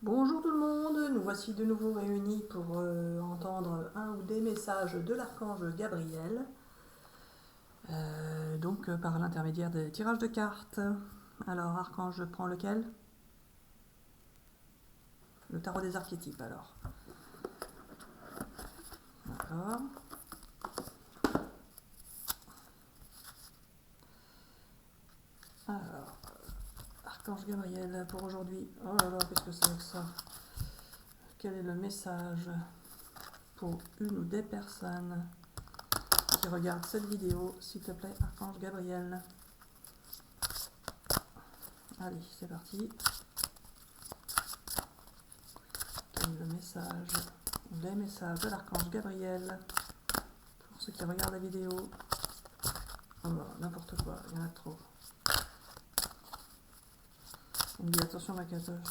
Bonjour tout le monde, nous voici de nouveau réunis pour entendre un ou des messages de l'archange Gabriel, par l'intermédiaire des tirages de cartes. Alors, archange, je prends lequel? Le tarot des archétypes alors. D'accord. Alors, archange Gabriel pour aujourd'hui. Oh là là, qu'est-ce que c'est que ça? Quel est le message pour une ou des personnes qui regardent cette vidéo? S'il te plaît, archange Gabriel. Allez, c'est parti. Quel est le message ou les messages de l'archange Gabriel pour ceux qui regardent la vidéo? Oh bah, n'importe quoi, il y en a trop. On me dit attention ma catoche,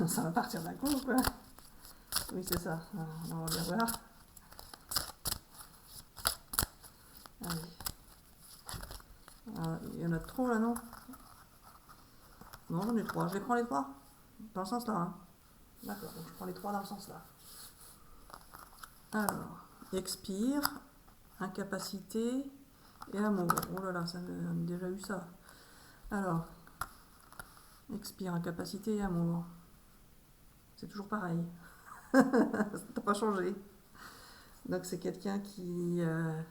ça va partir d'un coup ou quoi? Oui c'est ça, on va bien voir. Allez. Il y en a trop là non? Non j'en ai trois, je les prends les trois? Dans le sens là hein. D'accord, donc je prends les trois dans le sens là. Alors, expire, incapacité et amour. Oh là là, ça on a déjà eu ça. Alors, expire, incapacité et amour. C'est toujours pareil. Ça n'a pas changé. Donc c'est quelqu'un qui a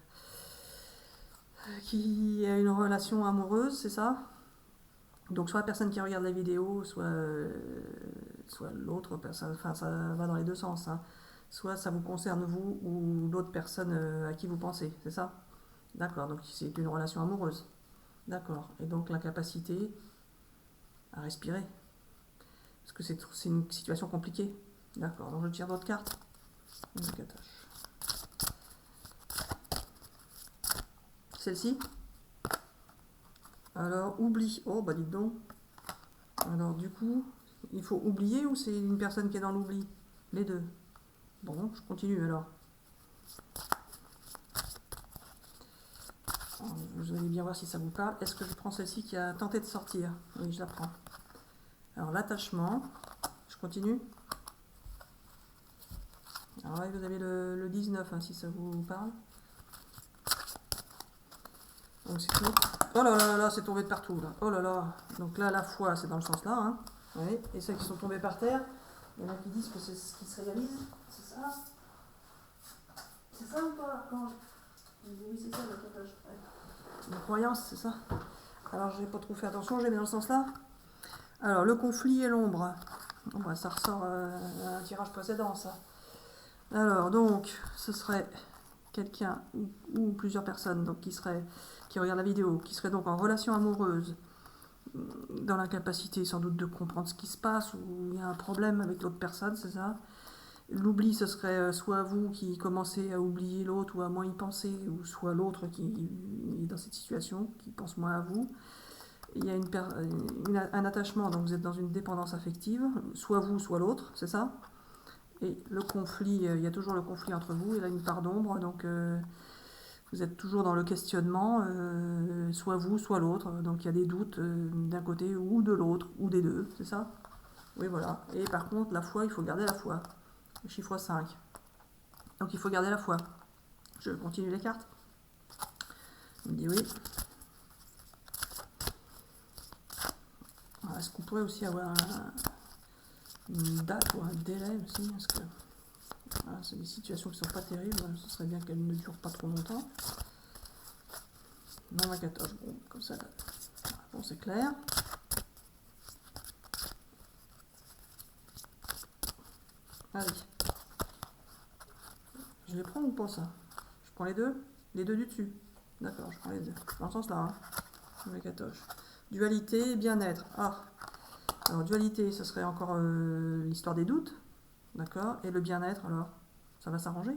une relation amoureuse, c'est ça? Donc soit la personne qui regarde la vidéo, soit l'autre personne, enfin ça va dans les deux sens. Hein. Soit ça vous concerne vous ou l'autre personne à qui vous pensez, c'est ça? D'accord, donc c'est une relation amoureuse. D'accord, et donc l'incapacité à respirer. Parce que c'est une situation compliquée. D'accord, donc je tire d'autres cartes. Celle-ci? Alors, oublie. Oh, bah dites donc. Alors, du coup, il faut oublier ou c'est une personne qui est dans l'oubli? Les deux. Bon, je continue alors. Vous allez bien voir si ça vous parle. Est-ce que je prends celle-ci qui a tenté de sortir? Oui, je la prends. Alors, l'attachement. Je continue. Alors là, vous avez le 19, hein, si ça vous parle. Donc, c'est tout. Oh là là là, c'est tombé de partout là. Oh là là. Donc là, la foi, c'est dans le sens là. Hein. Oui. Et ceux qui sont tombés par terre, il y en a qui disent que c'est ce qui se réalise. C'est ça? C'est ça ou pas quand oui, c'est ça la catage. Ouais. Une croyance, c'est ça? Alors, je vais pas trop fait attention, j'ai mis dans le sens là. Alors, le conflit et l'ombre. Bon, bah, ça ressort un tirage précédent, ça. Alors, donc, ce serait quelqu'un ou plusieurs personnes donc, qui regardent la vidéo, qui seraient donc en relation amoureuse, dans l'incapacité sans doute de comprendre ce qui se passe, ou il y a un problème avec l'autre personne, c'est ça? L'oubli, ce serait soit vous qui commencez à oublier l'autre ou à moins y penser, ou soit l'autre qui est dans cette situation, qui pense moins à vous. Il y a un attachement, donc vous êtes dans une dépendance affective, soit vous, soit l'autre, c'est ça? Et le conflit, il y a toujours le conflit entre vous, il a une part d'ombre, donc vous êtes toujours dans le questionnement, soit vous, soit l'autre, donc il y a des doutes d'un côté ou de l'autre, ou des deux, c'est ça? Oui, voilà. Et par contre, la foi, il faut garder la foi. Le chiffre 5. Donc il faut garder la foi. Je continue les cartes. Il me dit oui. Est-ce qu'on pourrait aussi avoir une date ou un délai aussi? Parce que c'est des situations qui ne sont pas terribles. Ce serait bien qu'elles ne durent pas trop longtemps. Non, à 14. Bon, comme ça, bon, c'est clair. Allez. Je les prends ou pas ça? Je prends les deux? Les deux du dessus. D'accord, je prends les deux. Dans ce sens-là. Hein. 14. Dualité, bien-être. Ah. Alors, dualité, ce serait encore l'histoire des doutes. D'accord. Et le bien-être, alors? Ça va s'arranger?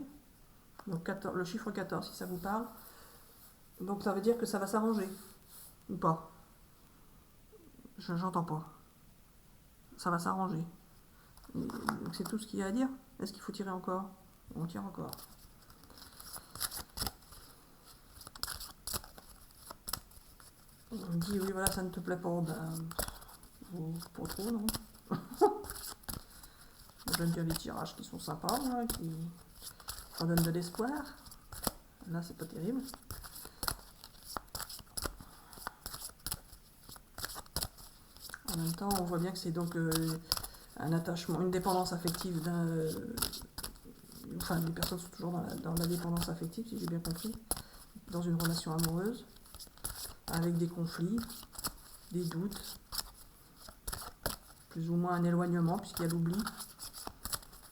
Donc, 14, le chiffre 14, si ça vous parle. Donc, ça veut dire que ça va s'arranger. Ou pas? J'entends pas. Ça va s'arranger. Donc, c'est tout ce qu'il y a à dire? Est-ce qu'il faut tirer encore? On tire encore. On me dit, oui, voilà, ça ne te plaît pas. Ben, pas trop, non? J'aime bien les tirages qui sont sympas, hein, qui redonnent de l'espoir. Là, c'est pas terrible. En même temps, on voit bien que c'est donc un attachement, une dépendance affective d'un... enfin, les personnes sont toujours dans la dépendance affective, si j'ai bien compris, dans une relation amoureuse, avec des conflits, des doutes, plus ou moins un éloignement, puisqu'il y a l'oubli.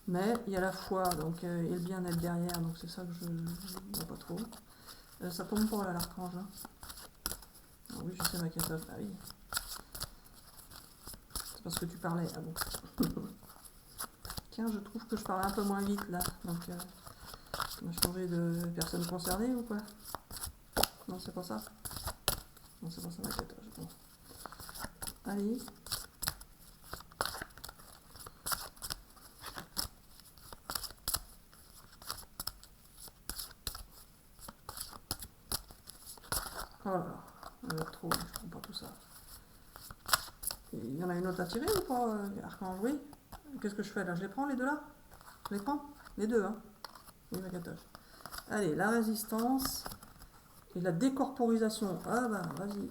Mais il y a la foi, donc, et le bien-être derrière, donc c'est ça que je ne vois pas trop. Ça tombe pas là, l'archange. Hein. Ah oui, je sais ma catastrophe. Ah oui. C'est parce que tu parlais. Ah bon. Tiens, je trouve que je parle un peu moins vite là. Donc, on a changé de personne concernée ou quoi? Non, c'est pas ça. Non, c'est pas ça ma catastrophe. Bon. Allez. Oh là là, trop, je trouve pas tout ça. Il y en a une autre à tirer ou pas, Archange? Oui. Qu'est-ce que je fais là? Je les prends les deux là? Je les prends? Les deux, hein? Oui, ma catastrophe. Allez, la résistance et la décorporisation. Ah bah, vas-y.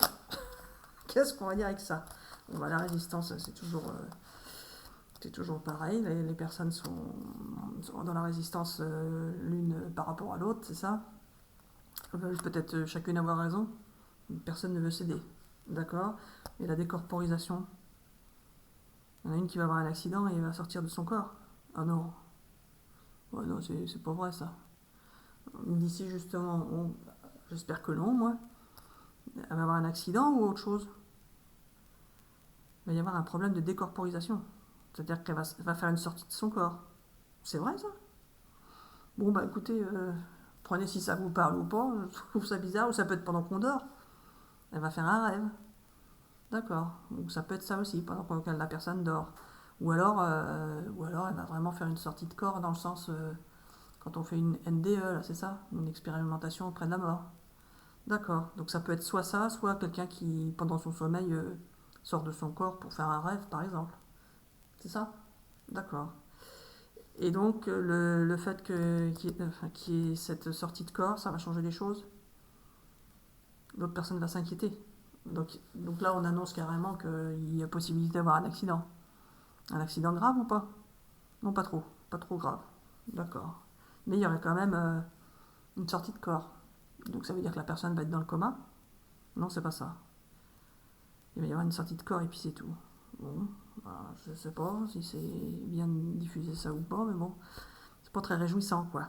Qu'est-ce qu'on va dire avec ça? Bon, bah, la résistance, c'est toujours pareil. Les personnes sont dans la résistance l'une par rapport à l'autre, c'est ça? Peut-être chacune avoir raison. Personne ne veut céder. D'accord? Et la décorporisation. Il y en a une qui va avoir un accident et elle va sortir de son corps. Ah non. Ouais, non, c'est pas vrai ça. D'ici justement, j'espère que non, moi. Elle va avoir un accident ou autre chose? Il va y avoir un problème de décorporisation. C'est-à-dire qu'elle va faire une sortie de son corps. C'est vrai ça? Bon bah écoutez, prenez si ça vous parle ou pas, je trouve ça bizarre, ou ça peut être pendant qu'on dort. Elle va faire un rêve. D'accord. Donc ça peut être ça aussi, pendant que la personne dort. Ou alors elle va vraiment faire une sortie de corps dans le sens, quand on fait une NDE, là, c'est ça? Une expérimentation auprès de la mort. D'accord. Donc ça peut être soit ça, soit quelqu'un qui, pendant son sommeil, sort de son corps pour faire un rêve, par exemple. C'est ça? D'accord. Et donc le fait qu'il y ait cette sortie de corps, ça va changer les choses. L'autre personne va s'inquiéter. Donc là, on annonce carrément qu'il y a possibilité d'avoir un accident. Un accident grave ou pas? Non, pas trop. Pas trop grave. D'accord. Mais il y aurait quand même une sortie de corps. Donc ça veut dire que la personne va être dans le coma? Non, c'est pas ça. Il va y avoir une sortie de corps et puis c'est tout. Bon, bah, je sais pas si c'est bien diffusé ça ou pas, mais bon, c'est pas très réjouissant quoi.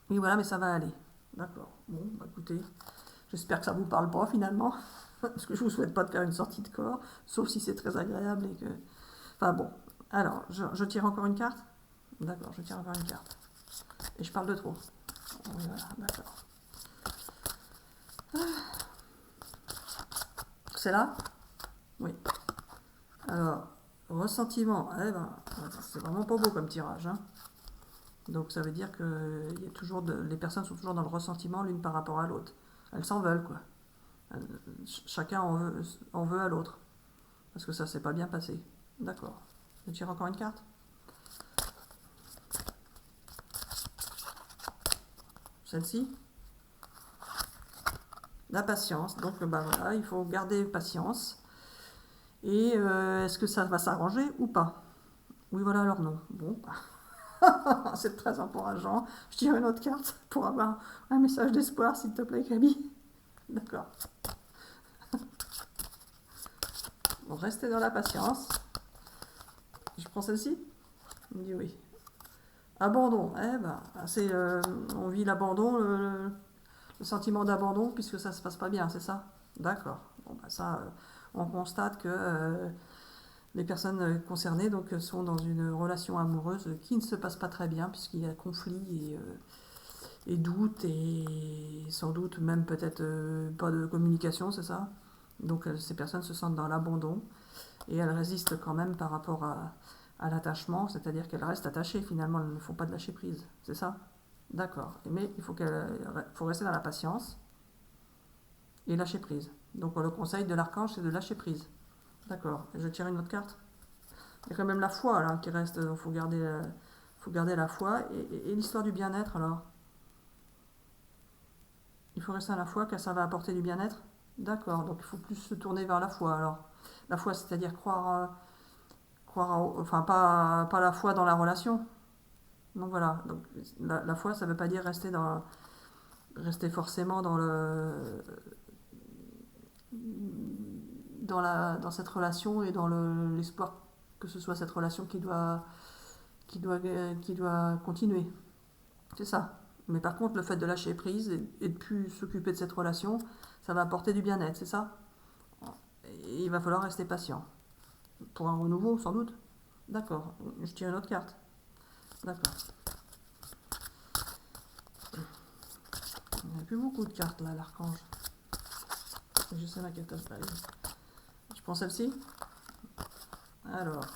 Oui, voilà, mais ça va aller. D'accord. Bon, bah écoutez, j'espère que ça vous parle pas finalement, parce que je vous souhaite pas de faire une sortie de corps, sauf si c'est très agréable et que. Enfin bon. Alors, je tire encore une carte? D'accord, je tire encore une carte. Et je parle de trop. Oui, voilà, d'accord. C'est là? Oui. Alors, ressentiment. Eh ben, c'est vraiment pas beau comme tirage. Hein. Donc ça veut dire que les personnes sont toujours dans le ressentiment l'une par rapport à l'autre. Elles s'en veulent, quoi. Chacun en veut à l'autre. Parce que ça s'est pas bien passé. D'accord. Je tire encore une carte? Celle-ci? La patience. Donc bah voilà, il faut garder patience. Et est-ce que ça va s'arranger ou pas? Oui, voilà, alors non. Bon, c'est très encourageant. Je tire une autre carte pour avoir un message d'espoir, s'il te plaît, Gabi. D'accord. Bon, restez dans la patience. Je prends celle-ci? Il me dit oui. Abandon. Eh ben, on vit l'abandon, le sentiment d'abandon, puisque ça se passe pas bien, c'est ça? D'accord. Bon, bah ça, on constate que les personnes concernées donc, sont dans une relation amoureuse qui ne se passe pas très bien, puisqu'il y a conflit et doute, et sans doute même peut-être pas de communication, c'est ça? Donc ces personnes se sentent dans l'abandon, et elles résistent quand même par rapport à l'attachement, c'est-à-dire qu'elles restent attachées finalement, elles ne font pas de lâcher prise, c'est ça? D'accord. Mais il faut rester dans la patience et lâcher prise. Donc le conseil de l'archange, c'est de lâcher prise. D'accord. Je tire une autre carte? Il y a quand même la foi là qui reste, donc faut garder la foi. Et l'histoire du bien-être alors? Il faut rester à la foi car ça va apporter du bien-être? D'accord, donc il faut plus se tourner vers la foi alors. La foi, c'est-à-dire enfin pas la foi dans la relation. Donc voilà, donc la foi, ça ne veut pas dire rester forcément dans cette relation et dans l'espoir que ce soit cette relation qui doit continuer. C'est ça. Mais par contre, le fait de lâcher prise et de plus s'occuper de cette relation, ça va apporter du bien-être, c'est ça? Et il va falloir rester patient. Pour un renouveau, sans doute. D'accord. Je tire une autre carte. D'accord. Il n'y a plus beaucoup de cartes là, l'archange. Je sais ma catastrophe. Je prends celle-ci. Alors,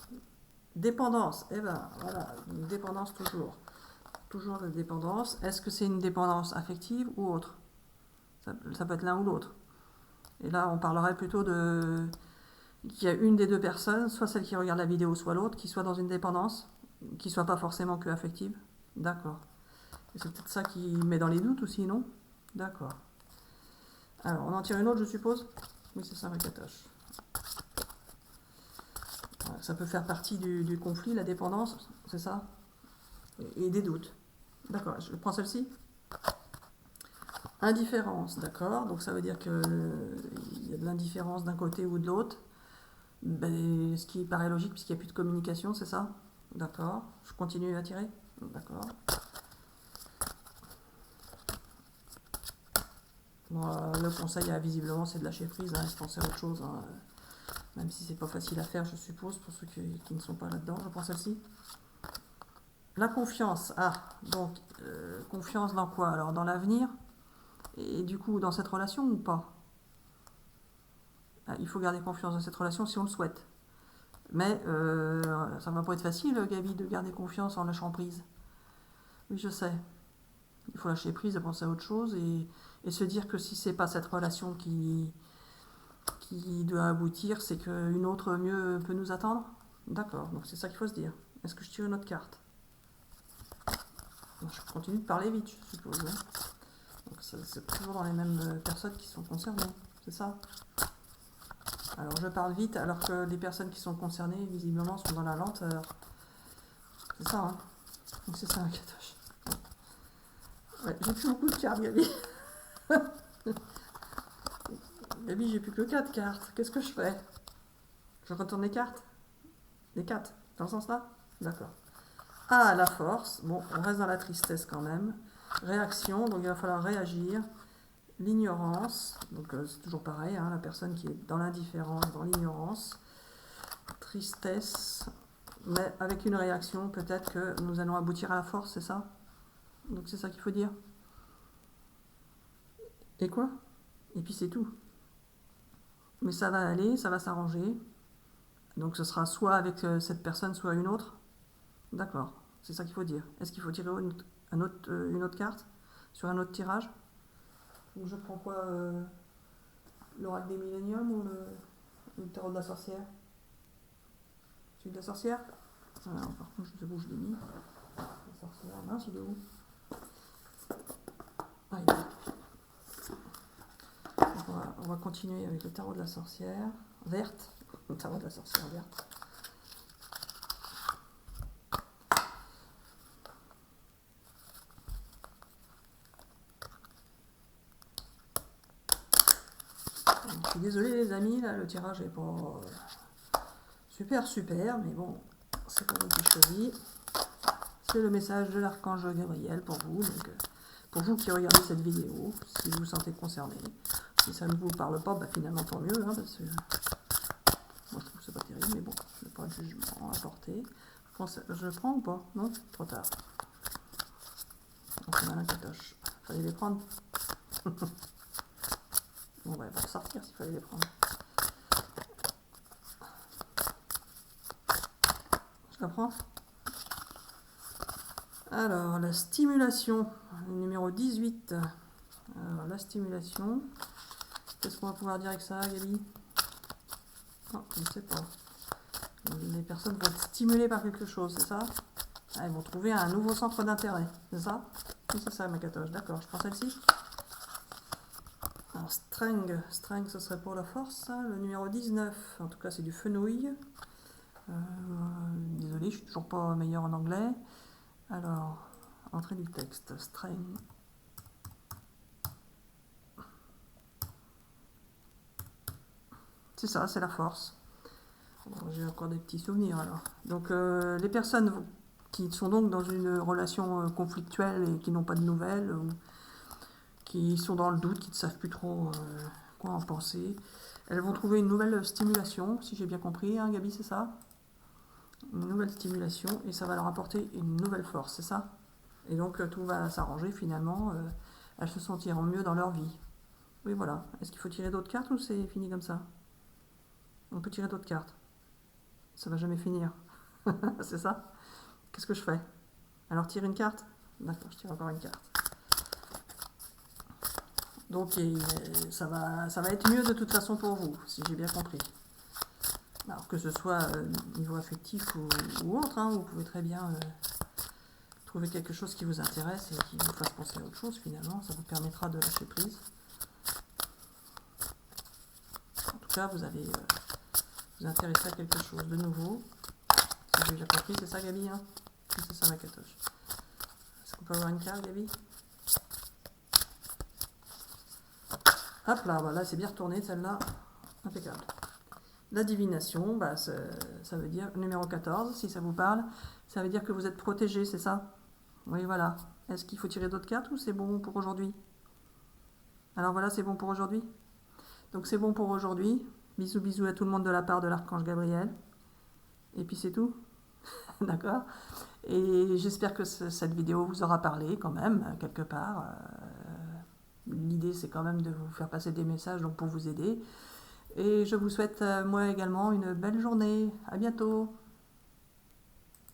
dépendance. Eh ben, voilà, une dépendance toujours. Toujours de dépendance. Est-ce que c'est une dépendance affective ou autre? Ça peut être l'un ou l'autre. Et là, on parlerait plutôt qu'il y a une des deux personnes, soit celle qui regarde la vidéo, soit l'autre, qui soit dans une dépendance, qui soit pas forcément que affective. D'accord. Et c'est peut-être ça qui met dans les doutes aussi, non? D'accord. Alors, on en tire une autre, je suppose? Oui, c'est ça, ma catoche. Ça peut faire partie du conflit, la dépendance, c'est ça? Et des doutes. D'accord, je prends celle-ci. Indifférence, d'accord. Donc ça veut dire qu'il y a de l'indifférence d'un côté ou de l'autre. Ben, ce qui paraît logique puisqu'il n'y a plus de communication, c'est ça? D'accord. Je continue à tirer? D'accord. Bon, le conseil, visiblement, c'est de lâcher prise, hein, et de penser à autre chose. Hein, même si c'est pas facile à faire, je suppose, pour ceux qui ne sont pas là-dedans. Je prends celle-ci. La confiance. Ah, donc, confiance dans quoi? Alors, dans l'avenir? Et du coup, dans cette relation ou pas? Ah, il faut garder confiance dans cette relation si on le souhaite. Mais ça va pas être facile, Gaby, de garder confiance en lâchant prise. Oui, je sais. Il faut lâcher prise et penser à autre chose et se dire que si c'est pas cette relation qui doit aboutir, c'est qu'une autre mieux peut nous attendre. D'accord, donc c'est ça qu'il faut se dire. Est-ce que je tire une autre carte? Je continue de parler vite, je suppose. Hein. Donc c'est toujours dans les mêmes personnes qui sont concernées, c'est ça? Alors je parle vite alors que les personnes qui sont concernées visiblement sont dans la lenteur. C'est ça, hein? Donc c'est ça un catoche. Ouais, j'ai plus beaucoup de cartes, Gaby. Gaby, j'ai plus que 4 cartes. Qu'est-ce que je fais? Je retourne les cartes? Les 4, dans ce sens-là? D'accord. Ah, la force. Bon, on reste dans la tristesse quand même. Réaction, donc il va falloir réagir. L'ignorance, donc c'est toujours pareil, hein, la personne qui est dans l'indifférence, dans l'ignorance. Tristesse, mais avec une réaction, peut-être que nous allons aboutir à la force, c'est ça? Donc c'est ça qu'il faut dire. Et quoi? Et puis c'est tout. Mais ça va aller, ça va s'arranger. Donc ce sera soit avec cette personne, soit une autre. D'accord, c'est ça qu'il faut dire. Est-ce qu'il faut tirer une autre carte sur un autre tirage? Ou je prends quoi, l'oracle des milléniums ou le tarot de la sorcière? Celui de la sorcière? Alors, par contre, je sais où je l'ai mis. La sorcière, mince, il est où? Ah, il est là. On va continuer avec le tarot de la sorcière verte. Le tarot de la sorcière verte. Je suis désolée les amis, là le tirage est pas super, mais bon, c'est pas moi qui choisis. C'est le message de l'archange Gabriel pour vous, donc pour vous qui regardez cette vidéo, si vous vous sentez concerné. Si ça ne vous parle pas, bah finalement tant mieux, hein, parce que moi je trouve que c'est pas terrible, mais bon, je n'ai pas de jugement à porter. Je prends ou pas? Non? Trop tard. On fait malin catoche. Fallait les prendre. Bon, bah, il va ressortir s'il fallait les prendre. Je la prends. Alors, la stimulation, numéro 18. Alors, la stimulation. Qu'est-ce qu'on va pouvoir dire avec ça, Gaby? Non, je ne sais pas. Les personnes vont être stimulées par quelque chose, c'est ça? Elles vont trouver un nouveau centre d'intérêt, c'est ça? Oui, c'est ça, ma catoche, d'accord. Je prends celle-ci. Alors, strength, ce serait pour la force, hein. Le numéro 19, en tout cas, c'est du fenouil. Désolé, je suis toujours pas meilleur en anglais. Alors, entrée du texte, strength. C'est ça, c'est la force. Bon, j'ai encore des petits souvenirs alors. Donc, les personnes qui sont donc dans une relation conflictuelle et qui n'ont pas de nouvelles, ou qui sont dans le doute, qui ne savent plus trop quoi en penser, elles vont trouver une nouvelle stimulation, si j'ai bien compris, hein, Gabi, c'est ça? Une nouvelle stimulation, et ça va leur apporter une nouvelle force, c'est ça? Et donc, tout va s'arranger finalement, elles se sentiront mieux dans leur vie. Oui, voilà. Est-ce qu'il faut tirer d'autres cartes ou c'est fini comme ça? On peut tirer d'autres cartes. Ça va jamais finir. C'est ça? Qu'est-ce que je fais? Alors, tire une carte? D'accord, je tire encore une carte. Donc, ça va être mieux de toute façon pour vous, si j'ai bien compris. Alors, que ce soit niveau affectif ou autre, hein, vous pouvez très bien trouver quelque chose qui vous intéresse et qui vous fasse penser à autre chose, finalement. Ça vous permettra de lâcher prise. En tout cas, vous allez vous intéresser à quelque chose de nouveau. Si j'ai bien compris, c'est ça, Gabi, hein? Oui, c'est ça, ma catoche. Est-ce qu'on peut avoir une carte, Gabi? Hop là, voilà, c'est bien retourné, celle-là. Impeccable. La divination, bah, ça veut dire, numéro 14, si ça vous parle, ça veut dire que vous êtes protégé, c'est ça? Oui, voilà. Est-ce qu'il faut tirer d'autres cartes ou c'est bon pour aujourd'hui? Alors voilà, c'est bon pour aujourd'hui. Donc c'est bon pour aujourd'hui. Bisous, bisous à tout le monde de la part de l'archange Gabriel. Et puis c'est tout. D'accord? Et j'espère que cette vidéo vous aura parlé quand même, quelque part. L'idée, c'est quand même de vous faire passer des messages donc pour vous aider. Et je vous souhaite, moi également, une belle journée. À bientôt.